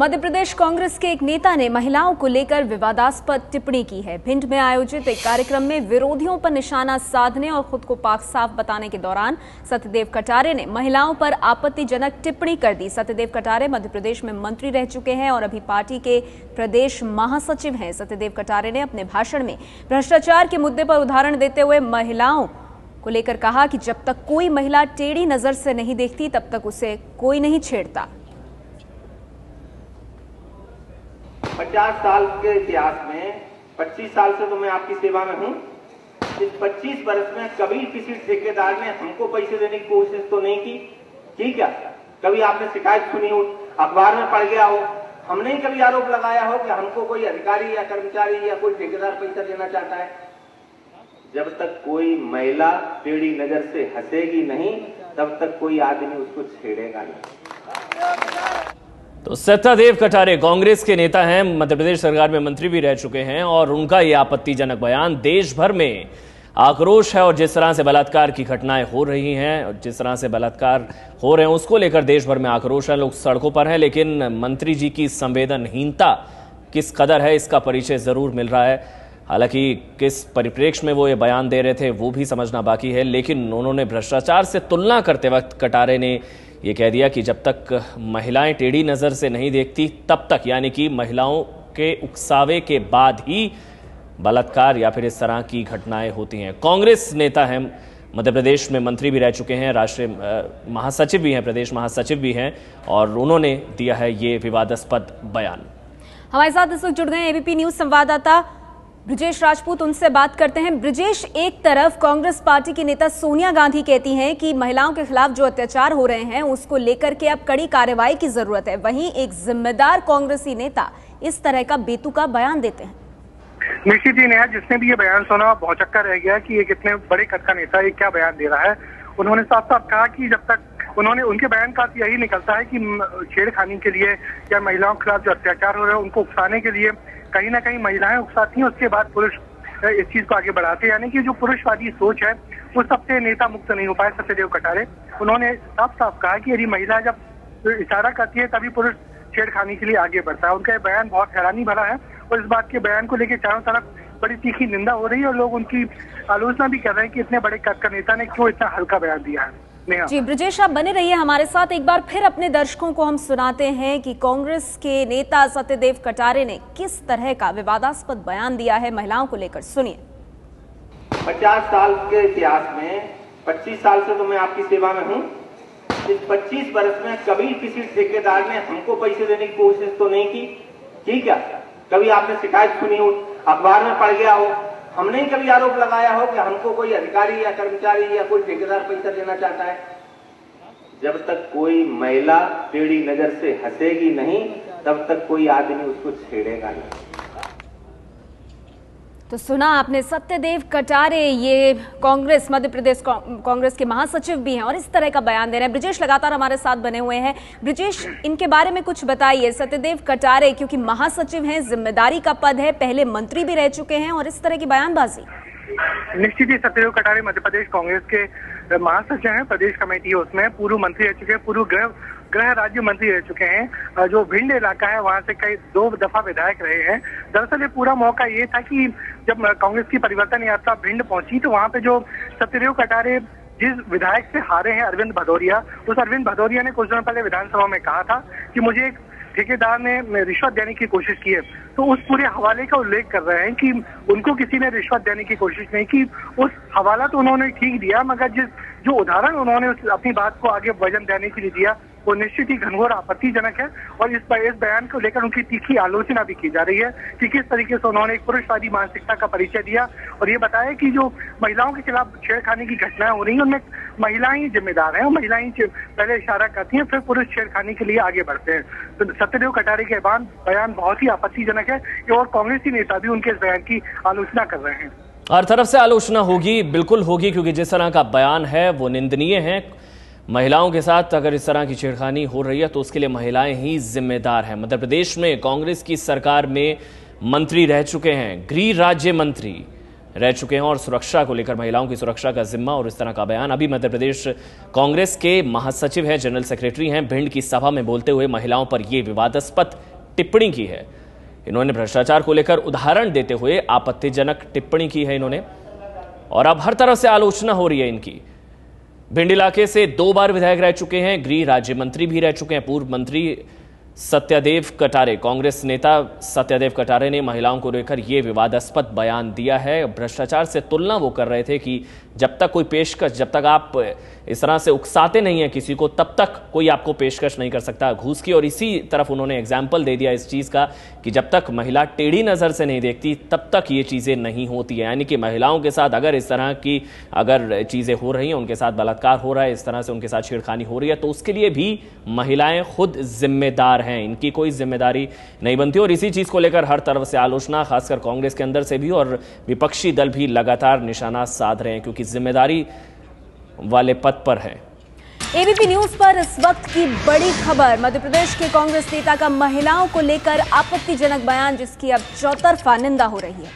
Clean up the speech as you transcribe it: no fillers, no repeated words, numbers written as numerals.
मध्य प्रदेश कांग्रेस के एक नेता ने महिलाओं को लेकर विवादास्पद टिप्पणी की है। भिंड में आयोजित एक कार्यक्रम में विरोधियों पर निशाना साधने और खुद को पाक साफ बताने के दौरान सत्यदेव कटारे ने महिलाओं पर आपत्तिजनक टिप्पणी कर दी। सत्यदेव कटारे मध्य प्रदेश में मंत्री रह चुके हैं और अभी पार्टी के प्रदेश महासचिव हैं। सत्यदेव कटारे ने अपने भाषण में भ्रष्टाचार के मुद्दे पर उदाहरण देते हुए महिलाओं को लेकर कहा कि जब तक कोई महिला टेढ़ी नजर से नहीं देखती तब तक उसे कोई नहीं छेड़ता। 50 साल के इतिहास में 25 साल से तो मैं आपकी सेवा में हूं। इस 25 वर्ष में कभी किसी ठेकेदार ने हमको पैसे देने की कोशिश तो नहीं की। ठीक है, कभी आपने शिकायत सुनी हो, अखबार में पढ़ गया हो, हमने ही कभी आरोप लगाया हो कि हमको कोई अधिकारी या कर्मचारी या कोई ठेकेदार पैसा देना चाहता है। जब तक कोई महिला टेढ़ी नजर से हंसेगी नहीं तब तक कोई आदमी उसको छेड़ेगा नहीं। तो सत्यदेव कटारे कांग्रेस के नेता हैं, मध्य प्रदेश सरकार में मंत्री भी रह चुके हैं और उनका ये आपत्तिजनक बयान देश भर में आक्रोश है। और जिस तरह से बलात्कार की घटनाएं हो रही हैं और जिस तरह से बलात्कार हो रहे हैं उसको लेकर देश भर में आक्रोश है, लोग सड़कों पर हैं। लेकिन मंत्री जी की संवेदनहीनता किस कदर है इसका परिचय जरूर मिल रहा है। हालांकि किस परिप्रेक्ष्य में वो ये बयान दे रहे थे वो भी समझना बाकी है, लेकिन उन्होंने भ्रष्टाचार से तुलना करते वक्त कटारे ने ये कह दिया कि जब तक महिलाएं टेढ़ी नजर से नहीं देखती तब तक, यानी कि महिलाओं के उकसावे के बाद ही बलात्कार या फिर इस तरह की घटनाएं होती हैं। कांग्रेस नेता हैं, मध्य प्रदेश में मंत्री भी रह चुके हैं, राष्ट्रीय महासचिव भी हैं, प्रदेश महासचिव भी हैं और उन्होंने दिया है ये विवादास्पद बयान। हमारे साथ इस वक्त जुड़ गए एबीपी न्यूज संवाददाता ब्रिजेश राजपूत, उनसे बात करते हैं। ब्रिजेश, एक तरफ कांग्रेस पार्टी की नेता सोनिया गांधी कहती हैं कि महिलाओं के खिलाफ जो अत्याचार हो रहे हैं उसको लेकर के अब कड़ी कार्रवाई की जरूरत है, वहीं एक जिम्मेदार कांग्रेसी नेता इस तरह का बेतुका बयान देते हैं। निश्चित ही नेहा, जिसने भी ये बयान सुना भौचक्का रह गया कि ये कितने बड़े कद का नेता ये क्या बयान दे रहा है। उन्होंने साफ साफ कहा कि जब तक उनके बयान का यही निकलता है कि छेड़खानी के लिए या महिलाओं के खिलाफ जो अत्याचार हो रहे हैं उनको उकसाने के लिए कहीं ना कहीं महिलाएं उकसाती हैं, उसके बाद पुरुष इस चीज को आगे बढ़ाते हैं। यानी कि जो पुरुषवादी सोच है वो सबसे नेता मुक्त नहीं हो पाए सत्यदेव कटारे। उन्होंने साफ साफ कहा कि यदि महिला जब इशारा करती है तभी पुरुष छेड़खानी के लिए आगे बढ़ता है। उनका बयान बहुत हैरानी भरा है और इस बात के बयान को लेकर चारों तरफ बड़ी तीखी निंदा हो रही है और लोग उनकी आलोचना भी कर रहे हैं कि इतने बड़े कद का नेता ने क्यों इतना हल्का बयान दिया है। जी ब्रिजेश, आप बने रहिए हमारे साथ। एक बार फिर अपने दर्शकों को हम सुनाते हैं कि कांग्रेस के नेता सत्यदेव कटारे ने किस तरह का विवादास्पद बयान दिया है महिलाओं को लेकर, सुनिए। 50 साल के इतिहास में 25 साल से तो मैं आपकी सेवा में हूं। इस 25 वर्ष में कभी किसी ठेकेदार ने हमको पैसे देने की कोशिश तो नहीं की। ठीक है, कभी आपने शिकायत सुनी हो, अखबार में पढ़ गया हो, हमने ही कभी आरोप लगाया हो कि हमको कोई अधिकारी या कर्मचारी या कोई ठेकेदार पैसा देना चाहता है। जब तक कोई महिला टेढ़ी नजर से हंसेगी नहीं तब तक कोई आदमी उसको छेड़ेगा नहीं। तो सुना आपने सत्यदेव कटारे, ये कांग्रेस मध्य प्रदेश कांग्रेस के महासचिव भी हैं और इस तरह का बयान दे रहे हैं। ब्रिजेश लगातार हमारे साथ बने हुए हैं। ब्रिजेश, इनके बारे में कुछ बताइए। सत्यदेव कटारे क्योंकि महासचिव हैं, जिम्मेदारी का पद है, पहले मंत्री भी रह चुके हैं और इस तरह की बयानबाजी। निश्चित ही सत्यदेव कटारे मध्य प्रदेश कांग्रेस के महासचिव हैं, प्रदेश कमेटी है उसमें, पूर्व मंत्री रह चुके हैं, पूर्व गृह राज्य मंत्री रह चुके हैं। जो भिंड इलाका है वहां से कई 2 दफा विधायक रहे हैं। दरअसल ये पूरा मौका ये था कि जब कांग्रेस की परिवर्तन यात्रा भिंड पहुंची तो वहां पे जो सत्यदेव कटारे जिस विधायक से हारे हैं अरविंद भदौरिया, उस अरविंद भदौरिया ने कुछ दिनों पहले विधानसभा में कहा था कि मुझे एक ठेकेदार ने रिश्वत देने की कोशिश की है। तो उस पूरे हवाले का उल्लेख कर रहे हैं कि उनको किसी ने रिश्वत देने की कोशिश नहीं की। उस हवाला तो उन्होंने ठीक दिया, मगर जो उदाहरण उन्होंने अपनी बात को आगे वजन देने के लिए दिया वो निश्चित ही घनघोर आपत्तिजनक है। और इस बयान को लेकर उनकी तीखी आलोचना भी की जा रही है कि किस तरीके से उन्होंने एक पुरुषवादी मानसिकता का परिचय दिया और ये बताया कि जो महिलाओं के खिलाफ छेड़खानी की घटनाएं हो रही हैं उनमें महिलाएं ही जिम्मेदार हैं और महिलाएं पहले इशारा करती हैं फिर पुरुष छेड़खानी के लिए आगे बढ़ते हैं। तो सत्यदेव कटारे के बयान बहुत ही आपत्तिजनक है और कांग्रेसी नेता भी उनके इस बयान की आलोचना कर रहे हैं। हर तरफ से आलोचना होगी, बिल्कुल होगी, क्योंकि जिस तरह का बयान है वो निंदनीय है। महिलाओं के साथ अगर इस तरह की छेड़खानी हो रही है तो उसके लिए महिलाएं ही जिम्मेदार हैं। मध्य प्रदेश में कांग्रेस की सरकार में मंत्री रह चुके हैं, गृह राज्य मंत्री रह चुके हैं और सुरक्षा को लेकर, महिलाओं की सुरक्षा का जिम्मा और इस तरह का बयान। अभी मध्य प्रदेश कांग्रेस के महासचिव हैं, जनरल सेक्रेटरी हैं, भिंड की सभा में बोलते हुए महिलाओं पर यह विवादास्पद टिप्पणी की है। इन्होंने भ्रष्टाचार को लेकर उदाहरण देते हुए आपत्तिजनक टिप्पणी की है इन्होंने, और अब हर तरफ से आलोचना हो रही है इनकी। भिंड इलाके से 2 बार विधायक रह चुके हैं, गृह राज्य मंत्री भी रह चुके हैं। पूर्व मंत्री सत्यदेव कटारे, कांग्रेस नेता सत्यदेव कटारे ने महिलाओं को लेकर यह विवादास्पद बयान दिया है। भ्रष्टाचार से तुलना वो कर रहे थे कि जब तक कोई पेशकश, जब तक आप इस तरह से उकसाते नहीं है किसी को, तब तक कोई आपको पेशकश नहीं कर सकता घूस की। और इसी तरफ उन्होंने एग्जाम्पल दे दिया इस चीज का कि जब तक महिला टेढ़ी नजर से नहीं देखती तब तक ये चीजें नहीं होती है। यानी कि महिलाओं के साथ अगर इस तरह की अगर चीजें हो रही हैं, उनके साथ बलात्कार हो रहा है, इस तरह से उनके साथ छेड़खानी हो रही है, तो उसके लिए भी महिलाएं खुद जिम्मेदार हैं, इनकी कोई जिम्मेदारी नहीं बनती। और इसी चीज को लेकर हर तरफ से आलोचना, खासकर कांग्रेस के अंदर से भी और विपक्षी दल भी लगातार निशाना साध रहे हैं, क्योंकि जिम्मेदारी वाले पद पर है। एबीपी न्यूज पर इस वक्त की बड़ी खबर, मध्य प्रदेश के कांग्रेस नेता का महिलाओं को लेकर आपत्तिजनक बयान, जिसकी अब चौतरफा निंदा हो रही है।